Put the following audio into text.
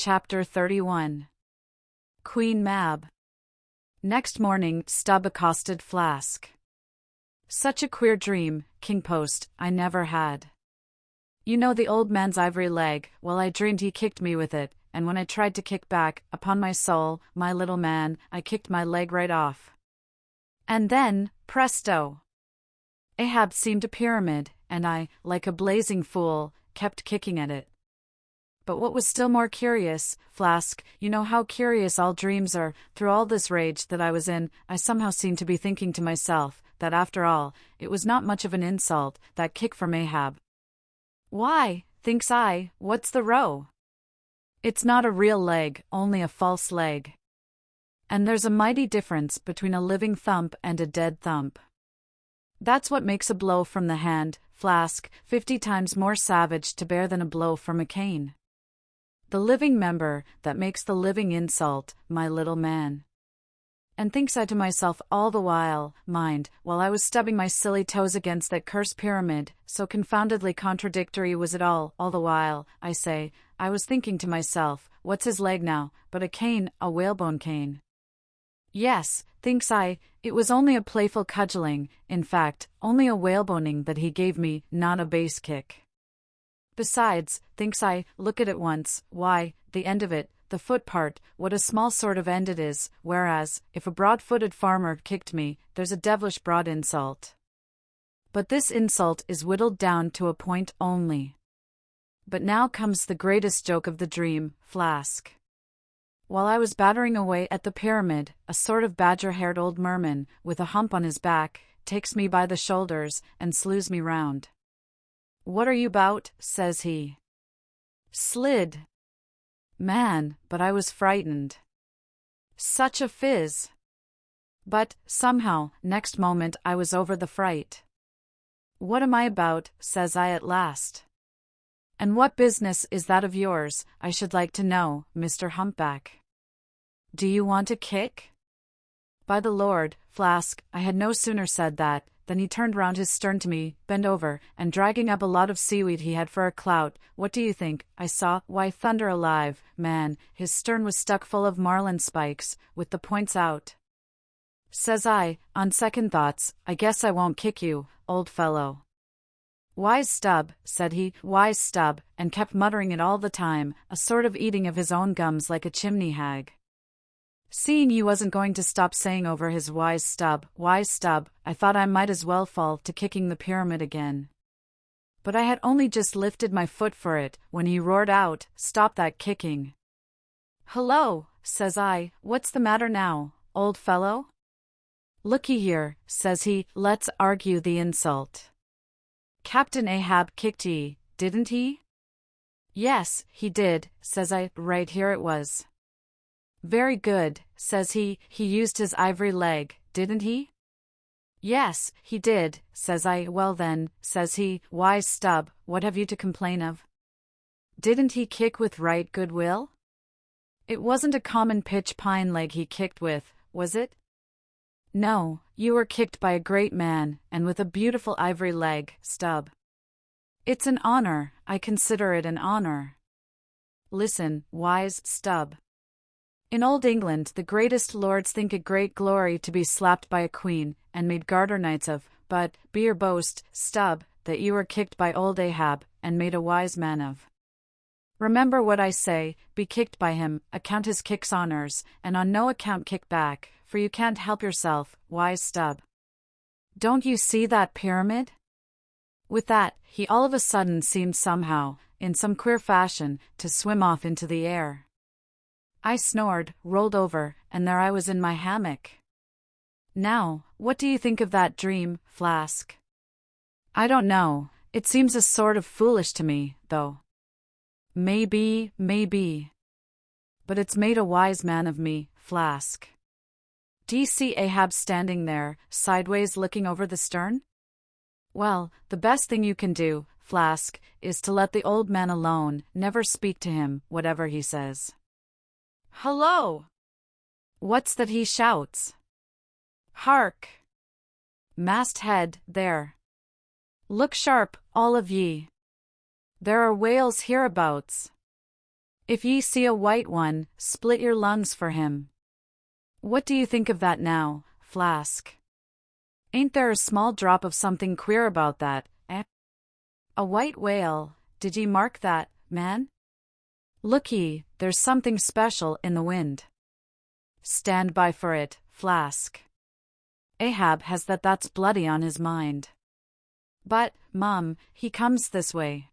Chapter 31. Queen Mab. Next morning, Stubb accosted Flask. Such a queer dream, King Post, I never had. You know the old man's ivory leg, well I dreamed he kicked me with it, and when I tried to kick back, upon my soul, my little man, I kicked my leg right off. And then, presto! Ahab seemed a pyramid, and I, like a blazing fool, kept kicking at it. But what was still more curious, Flask, you know how curious all dreams are, through all this rage that I was in, I somehow seemed to be thinking to myself, that after all, it was not much of an insult, that kick from Ahab. Why, thinks I, what's the row? It's not a real leg, only a false leg. And there's a mighty difference between a living thump and a dead thump. That's what makes a blow from the hand, Flask, 50 times more savage to bear than a blow from a cane. The living member that makes the living insult, my little man. And thinks I to myself all the while, mind, while I was stubbing my silly toes against that cursed pyramid, so confoundedly contradictory was it all the while, I say, I was thinking to myself, what's his leg now, but a cane, a whalebone cane. Yes, thinks I, it was only a playful cudgeling, in fact, only a whaleboning that he gave me, not a base kick. Besides, thinks I, look at it once, why, the end of it, the foot part, what a small sort of end it is, whereas, if a broad-footed farmer kicked me, there's a devilish broad insult. But this insult is whittled down to a point only. But now comes the greatest joke of the dream, Flask. While I was battering away at the pyramid, a sort of badger-haired old merman, with a hump on his back, takes me by the shoulders, and slews me round. What are you bout? Says he. Slid. Man, but I was frightened. Such a fizz. But, somehow, next moment I was over the fright. What am I about? Says I at last. And what business is that of yours, I should like to know, Mr. Humpback? Do you want a kick? By the Lord, Flask, I had no sooner said that, than he turned round his stern to me, bent over, and dragging up a lot of seaweed he had for a clout, what do you think, I saw, why thunder alive, man, his stern was stuck full of marlin spikes, with the points out. Says I, on second thoughts, I guess I won't kick you, old fellow. Wise Stubb, said he, wise Stubb, and kept muttering it all the time, a sort of eating of his own gums like a chimney hag. Seeing he wasn't going to stop saying over his wise Stubb, I thought I might as well fall to kicking the pyramid again. But I had only just lifted my foot for it, when he roared out, stop that kicking. Hello, says I, what's the matter now, old fellow? Looky here, says he, let's argue the insult. Captain Ahab kicked ye, didn't he? Yes, he did, says I, right here it was. Very good, says he used his ivory leg, didn't he? Yes, he did, says I, well then, says he, wise Stubb, what have you to complain of? Didn't he kick with right good will? It wasn't a common pitch pine leg he kicked with, was it? No, you were kicked by a great man, and with a beautiful ivory leg, Stubb. It's an honor, I consider it an honor. Listen, wise Stubb. In old England the greatest lords think it great glory to be slapped by a queen, and made garter knights of, but, be your boast, Stubb, that you were kicked by old Ahab, and made a wise man of. Remember what I say, be kicked by him, account his kicks honors, and on no account kick back, for you can't help yourself, wise Stubb. Don't you see that pyramid? With that, he all of a sudden seemed somehow, in some queer fashion, to swim off into the air. I snored, rolled over, and there I was in my hammock. Now, what do you think of that dream, Flask? I don't know, it seems a sort of foolish to me, though. Maybe. But it's made a wise man of me, Flask. Do you see Ahab standing there, sideways looking over the stern? Well, the best thing you can do, Flask, is to let the old man alone, never speak to him, whatever he says. Hello! What's that he shouts? Hark! Masthead, there. Look sharp, all of ye. There are whales hereabouts. If ye see a white one, split your lungs for him. What do you think of that now, Flask? Ain't there a small drop of something queer about that, eh? A white whale, did ye mark that, man? Look ye, there's something special in the wind. Stand by for it, Flask. Ahab has that's bloody on his mind. But, Mum, he comes this way.